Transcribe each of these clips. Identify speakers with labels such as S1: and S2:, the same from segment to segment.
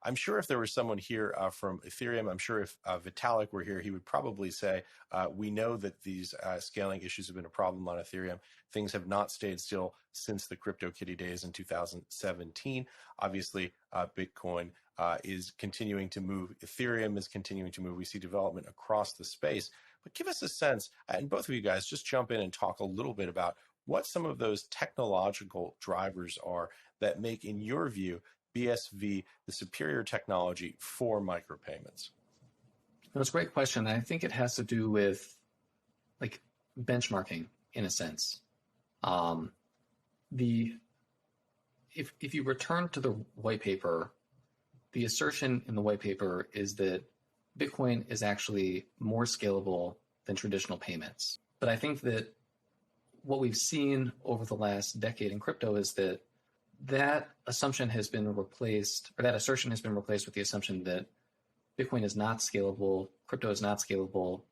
S1: I'm sure if there was someone here from Ethereum, I'm sure if Vitalik were here, he would probably say, we know that these scaling issues have been a problem on Ethereum. Things have not stayed still since the CryptoKitty days in 2017. Obviously, Bitcoin is continuing to move. Ethereum is continuing to move. We see development across the space. But give us a sense, and both of you guys just jump in and talk a little bit about what some of those technological drivers are that make, in your view, BSV the superior technology for micropayments.
S2: That's a great question. I think it has to do with like benchmarking in a sense. If you return to the white paper, the assertion in the white paper is that Bitcoin is actually more scalable than traditional payments. But I think that what we've seen over the last decade in crypto is that that assumption has been replaced, or that assertion has been replaced with the assumption that Bitcoin is not scalable, crypto is not scalable,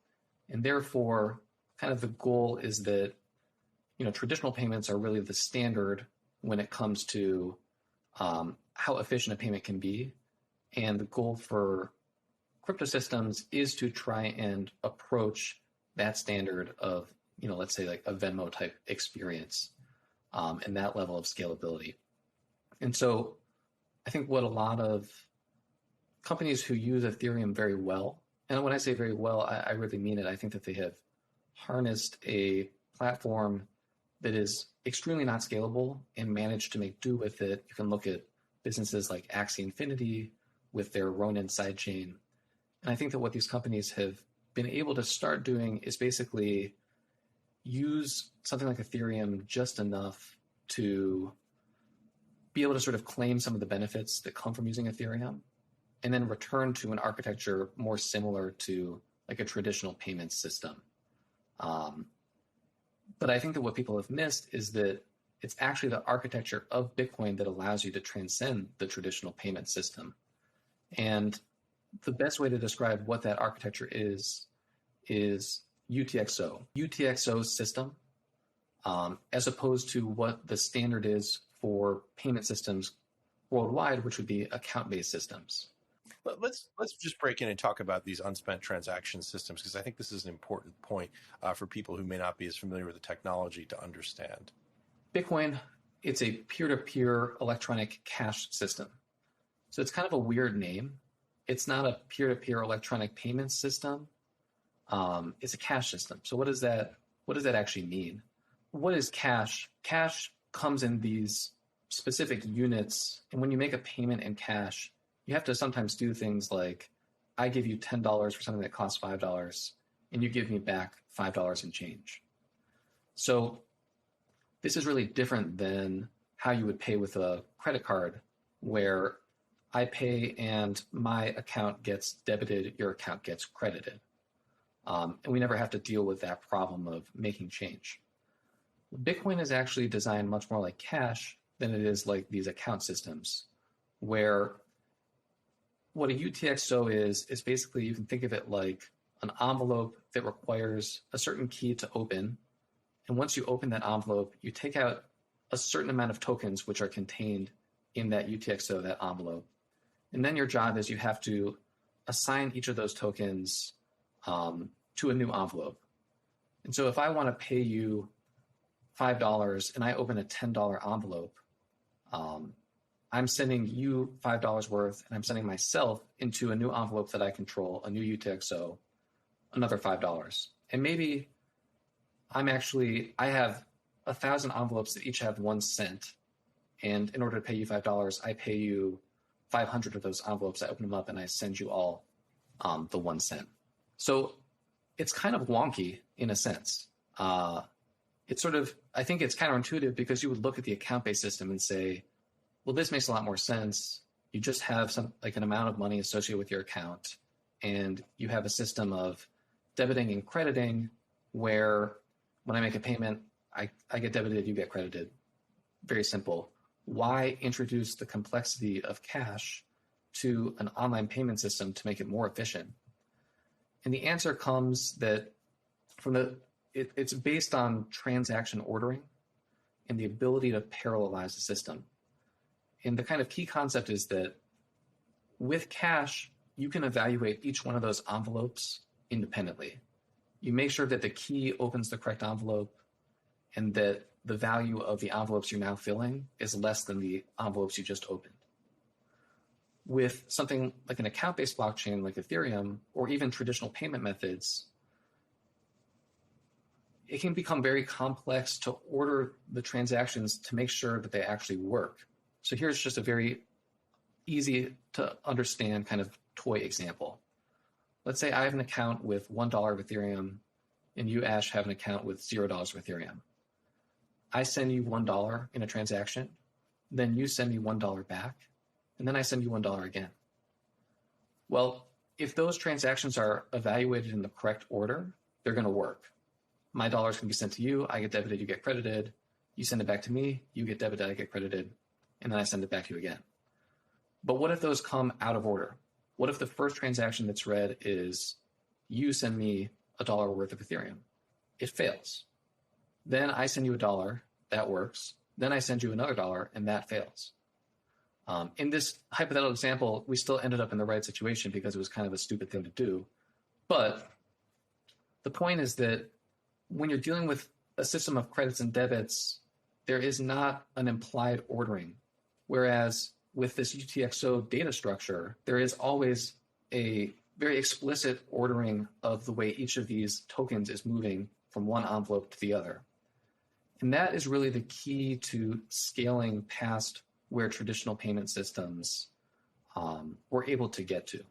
S2: and therefore kind of the goal is that, you know, traditional payments are really the standard when it comes to how efficient a payment can be. And the goal for crypto systems is to try and approach that standard of, you know, let's say like a Venmo type experience and that level of scalability. And so I think what a lot of companies who use Ethereum very well, and when I say very well, I really mean it. I think that they have harnessed a platform that is extremely not scalable and managed to make do with it. You can look at businesses like Axie Infinity with their Ronin sidechain. And I think that what these companies have been able to start doing is basically use something like Ethereum just enough to be able to sort of claim some of the benefits that come from using Ethereum, and then return to an architecture more similar to like a traditional payment system. But I think that what people have missed is that it's actually the architecture of Bitcoin that allows you to transcend the traditional payment system. And the best way to describe what that architecture is UTxO. UTxO system, as opposed to what the standard is for payment systems worldwide, which would be account-based systems.
S1: Let's just break in and talk about these unspent transaction systems, because I think this is an important point for people who may not be as familiar with the technology to understand.
S2: Bitcoin, it's a peer-to-peer electronic cash system. So it's kind of a weird name. It's not a peer-to-peer electronic payment system. It's a cash system. So what does that actually mean? What is cash? Cash comes in these specific units, and when you make a payment in cash, you have to sometimes do things like, I give you $10 for something that costs $5, and you give me back $5 in change. So this is really different than how you would pay with a credit card, where I pay and my account gets debited, your account gets credited. And we never have to deal with that problem of making change. Bitcoin is actually designed much more like cash than it is like these account systems, where what a UTxO is basically, you can think of it like an envelope that requires a certain key to open. And once you open that envelope, you take out a certain amount of tokens which are contained in that UTxO, that envelope. And then your job is you have to assign each of those tokens to a new envelope. And so if I want to pay you $5 and I open a $10 envelope, I'm sending you $5 worth, and I'm sending myself into a new envelope that I control, a new UTxO, another $5. And maybe I have 1,000 envelopes that each have 1 cent. And in order to pay you $5, I pay you 500 of those envelopes. I open them up and I send you all the 1 cent. So it's kind of wonky in a sense. It's sort of, I think it's counterintuitive, because you would look at the account-based system and say, well, this makes a lot more sense. You just have an amount of money associated with your account, and you have a system of debiting and crediting where when I make a payment, I get debited, you get credited. Very simple. Why introduce the complexity of cash to an online payment system to make it more efficient? And the answer comes that it's based on transaction ordering and the ability to parallelize the system. And the kind of key concept is that With cash, you can evaluate each one of those envelopes independently. You make sure that the key opens the correct envelope and that the value of the envelopes you're now filling is less than the envelopes you just opened. With something like an account-based blockchain like Ethereum, or even traditional payment methods, it can become very complex to order the transactions to make sure that they actually work. So here's just a very easy to understand kind of toy example. Let's say I have an account with $1 of Ethereum and you, Ash, have an account with $0 of Ethereum. I send you $1 in a transaction, then you send me $1 back, and then I send you $1 again. Well, if those transactions are evaluated in the correct order, they're going to work. My dollars can be sent to you, I get debited, you get credited. You send it back to me, you get debited, I get credited, and then I send it back to you again. But what if those come out of order? What if the first transaction that's read is you send me $1 worth of Ethereum? It fails. Then I send you $1, that works. Then I send you another $1, and that fails. In this hypothetical example, we still ended up in the right situation because it was kind of a stupid thing to do. But the point is that when you're dealing with a system of credits and debits, there is not an implied ordering. Whereas with this UTxO data structure, there is always a very explicit ordering of the way each of these tokens is moving from one envelope to the other. And that is really the key to scaling past where traditional payment systems were able to get to.